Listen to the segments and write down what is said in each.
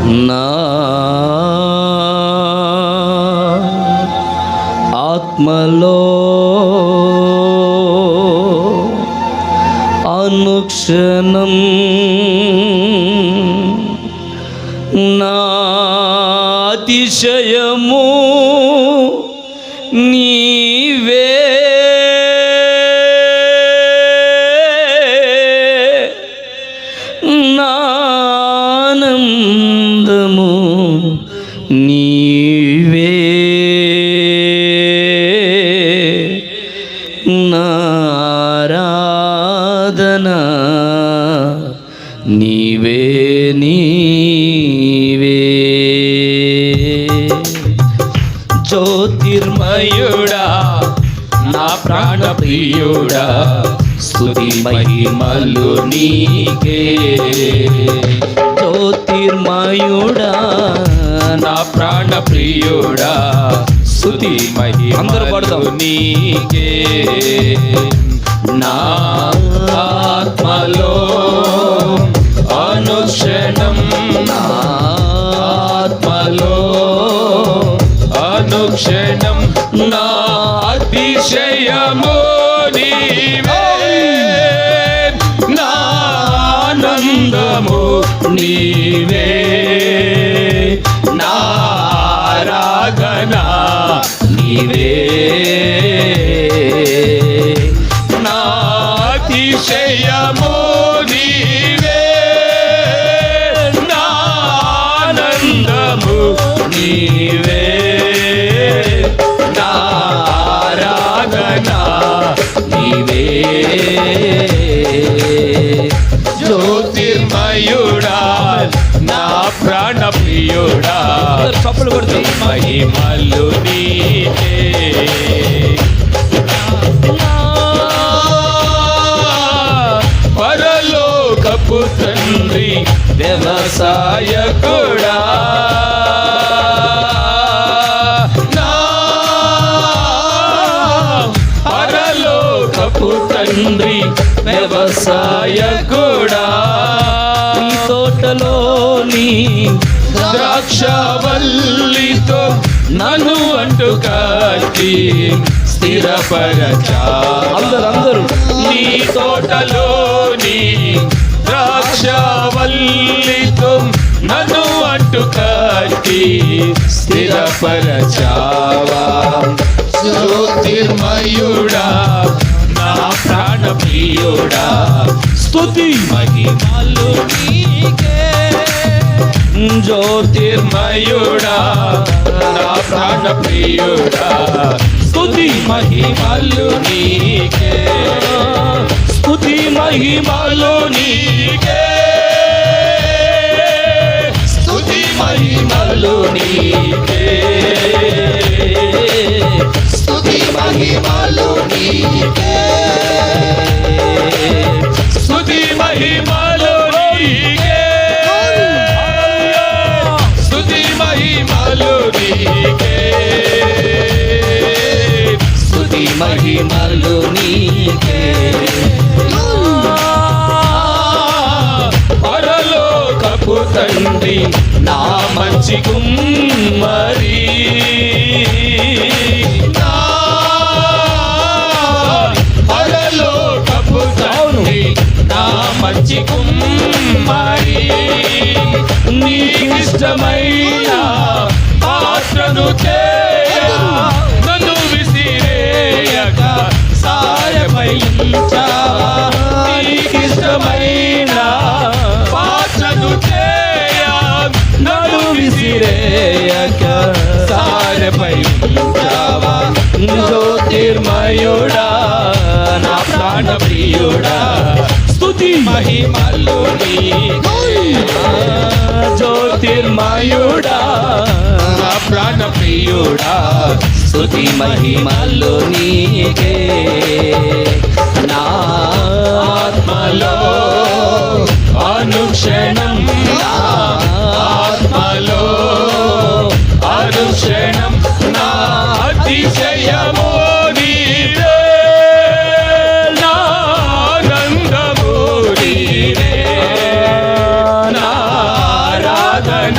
నా ఆత్మలో అనుక్షణం నా అతిశయము నీవే, నా ఆనందము నీవే, నా ఆరాధన నీవే నీవే. జ్యోతిర్మయుడా నా ప్రాణప్రియుడా, స్తుతి మహిమలు నీకే. జ్యోతిర్మయుడా నా ప్రాణప్రియుడా, స్తుతి మహిమలు నీకే. నా ఆత్మలో అనుక్షణం, నా ఆత్మలో అనుక్షణం నా అతిశయము నీవే, నా ఆనందము నీవే, నా ఆరాధన నీవే, నా అతిశయము నీవే, నా ఆనందము నీవే, నా ఆరాధన నీవే. జ్యోతిర్మయుడా నా ప్రాణప్రియుడా, చప్పులు కొడుతూ మహిమలు నీకే. పరలోకపు తండ్రి వ్యవసాయకుడా, పరలోకపు తండ్రి వ్యవసాయకుడా, ఈ తోటలోని ద్రాక్షవల్లితో నన్ను అంటు కట్టి స్థిరపరచా. అందరూ నీ తోటలోని ద్రాక్షవల్లితో నన్ను అంటు కట్టి స్థిరపరచావా. జ్యోతిర్మయుడా నా ప్రాణప్రియుడా, స్తుతి మహిమలు నీకే. జ్యోతిర్మయుడా నా ప్రాణప్రియుడా, స్తుతి మహిమలు నీకే, స్తుతి మహిమలు నీకే, స్తుతి మహిమలు నీకే, స్తుతి మహిమలు నీకే, స్తుతి మహిమలు నీకే, స్తుతి మహిమలు నీకే, స్తుతి మహిమలు నీకే. పరలోకపు తండ్రి నా మంచి కుమ్మరి, పరలోకపు తండ్రి నా మంచి కుమ్మరి, నీకిష్టమైన పాత్రను చేయ నన్ను విసిరేయక సాయపై ఉంచావా. నీకిష్టమైన పాత్రను చేయ నన్ను విసిరేయక సాయపై ఉంచావా. జ్యోతిర్మయుడా నా ప్రాణప్రియుడా, స్తుతి మహిమలు నీకే. జ్యోతిర్మయుడా నా ప్రాణప్రియుడా, స్తుతి మహిమలు నీకే. నా ఆత్మలో అనుక్షణం, నా ఆత్మలో అనుక్షణం నా అతిశయము నీవే, నా ఆనందము నీవే, నా ఆరాధన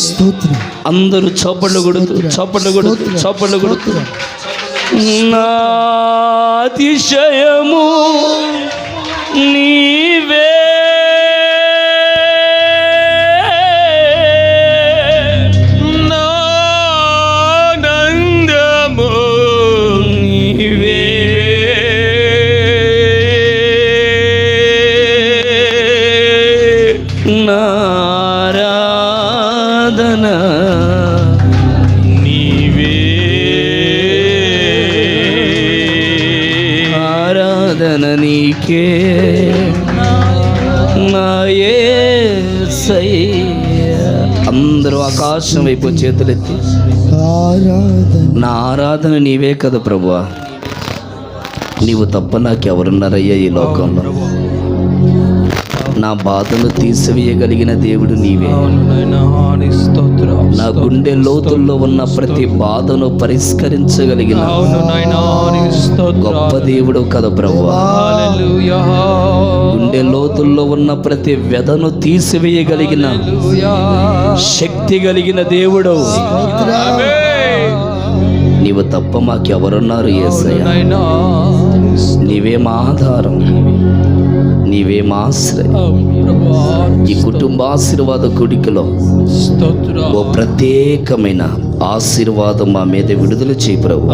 స్తోత్రం. అందరూ చప్పట్లు కొడుతూ నా అతిశయము నీవే, నా ఆనందము నీవే, నా ఆరాధన నీవే, ఆరాధన నీకే నా యేసయ్యా. అందరూ ఆకాశం వైపు చేతులెత్తి ఆరాధన. నా ఆరాధన నీవే కదా ప్రభువా, నీవు తప్ప నాకెవరున్నారయ్యా ఈ లోకంలో. నా బాధను తీసివేయగలిగిన దేవుడు నీవే. నా గుండె లోతుల్లో ఉన్న ప్రతి బాధను పరిష్కరించగలిగిన గొప్ప దేవుడు కదా ప్రభువా. గుండె లోతుల్లో ఉన్న ప్రతి వ్యధను తీసివేయగలిగిన శక్తి కలిగిన దేవుడు నీవు తప్ప మాకెవరున్నారు యేసయ్యా. నీవే మా ఆధారం, నీవే మా ఆశ్రయం. ఈ కుటుంబ ఆశీర్వాద కొడికలో ఓ ప్రత్యేకమైన ఆశీర్వాదం మా మీద విడుదల చేయి ప్రభు.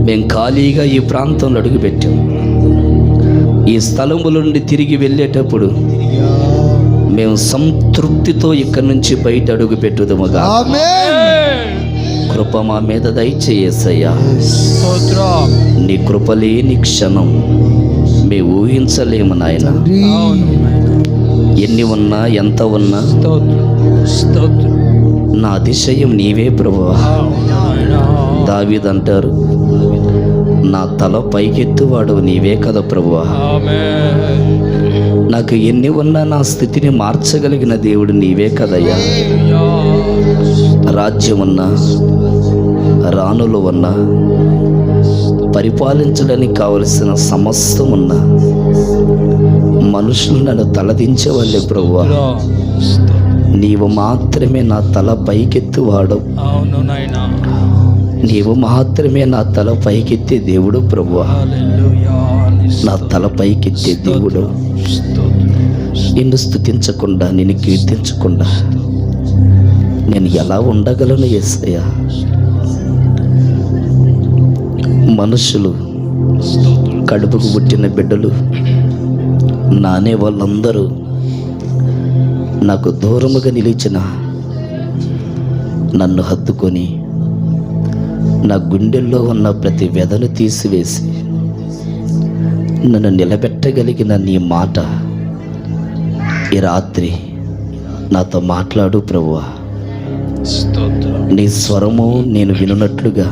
మేము ఖాళీగా ఈ ప్రాంతంలో అడుగుపెట్టాం. ఈ స్థలముల నుండి తిరిగి వెళ్ళేటప్పుడు మేము సంతృప్తితో ఇక్కడి నుంచి బయట అడుగు పెట్టుదముగా. కృప మా మీద దయచేయసయ్యా. నీ కృప లేని క్షణం మేము ఊహించలేము నాయన. ఎన్ని ఉన్నా ఎంత ఉన్నా నా అతిశయం నీవే ప్రభువా. దావీదు అంటారు, నా తల పైకెత్తువాడు నీవే కదా ప్రభువా. నాకు ఎన్ని ఉన్నా నా స్థితిని మార్చగలిగిన దేవుడు నీవే కదయ్యా. రాజ్యం ఉన్నా, రాణులు ఉన్నా, పరిపాలించడానికి కావలసిన సమస్తం ఉన్నా, మనుషులు నన్ను తలదించేవాళ్ళే ప్రభువా. నీవు మాత్రమే నా తల పైకెత్తువాడు. నీవు మాత్రమే నా తల పైకెత్తే దేవుడు ప్రభువా. నా తల పైకెత్తే దేవుడు. నిన్ను స్తుతించకుండా, నిన్ను కీర్తించకుండా నేను ఎలా ఉండగలను యేసయ్యా. మనుషులు, కడుపుకు పుట్టిన బిడ్డలు, నానే వాళ్ళందరూ నాకు దూరముగా నిలిచిన నన్ను హత్తుకొని నా గుండెల్లో ఉన్న ప్రతి వ్యధను తీసివేసి నన్ను నిలబెట్టగలిగిన నీ మాట ఈ రాత్రి నాతో మాట్లాడు ప్రభువా. నీ స్వరము నేను వినున్నట్లుగా,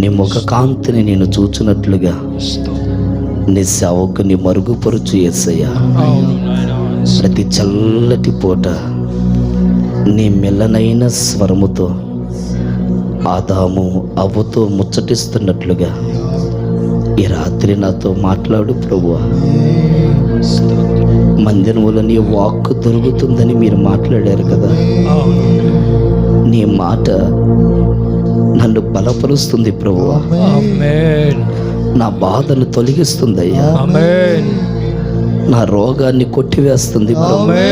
నీ ముఖ కాంతిని నేను చూచినట్లుగా నీ సేవకుని మరుగుపరుచు యేసయ్యా. ప్రతి చల్లటి పూట నీ మెల్లనైన స్వరముతో ఆదాము అవ్వతో ముచ్చటిస్తున్నట్లుగా ఈ రాత్రి నాతో మాట్లాడు ప్రభువా. మందిరములో నీ వాక్కు దొరుకుతుందని మీరు మాట్లాడారు కదా. నీ మాట నన్ను బలపరుస్తుంది ప్రభువా. నా బాధను తొలగిస్తుందయ్యా. నా రోగాన్ని కొట్టివేస్తుంది ప్రభువా.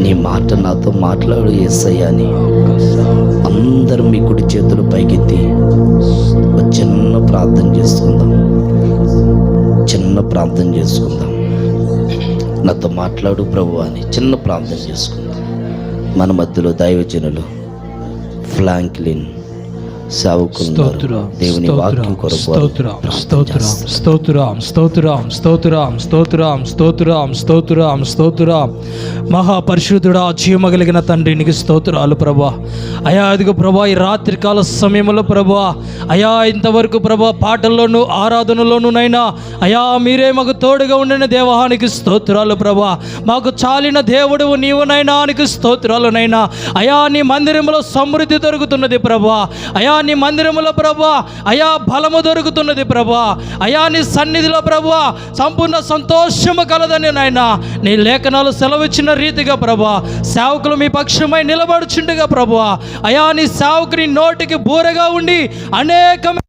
నీ మాట నాతో మాట్లాడు యేసయ్యా అని అందరూ మీ కుడి చేతులు పైకెత్తి ఒక చిన్న ప్రార్థన చేసుకుందాం. చిన్న ప్రార్థన చేసుకుందాం. నాతో మాట్లాడు ప్రభువా అని చిన్న ప్రార్థన చేసుకుందాం. మన మధ్యలో దైవజనులు ఫ్రాంక్లిన్ సేవకులు దేవుని వాక్యం కొరకు స్తోత్రం స్తోత్రం స్తోత్రం స్తోత్రం స్తోత్రం స్తోత్రం స్తోత్రం స్తోత్రం స్తోత్రం. మహాపరిశుద్ధుడా, జీవమగలిగిన తండ్రి నీకు స్తోత్రాలు ప్రభా. అయా ఇదిగో ప్రభా, ఈ రాత్రికాల సమయంలో ప్రభా, అయా ఇంతవరకు ప్రభా పాటల్లోనూ ఆరాధనలోనూనైనా అయా మీరే మాకు తోడుగా ఉండిన దేవానికి స్తోత్రాలు ప్రభా. మాకు చాలిన దేవుడు నీవునైనా నీకు స్తోత్రాలునైనా. అయా నీ మందిరంలో సమృద్ధి దొరుకుతున్నది ప్రభా. అయా నీ మందిరములో ప్రభా అయా బలము దొరుకుతున్నది ప్రభా. అయా నీ సన్నిధిలో ప్రభా సంపూర్ణ సంతోషము కలదని నాయన నీ లేఖనాలు సెలవిచ్చిన రీతిగా ప్రభా సేవకులు మీ పక్షమై నిలబడుచుండగా ప్రభా అయా నీ సేవకుని నోటికి బూరగా ఉండి అనేకమైన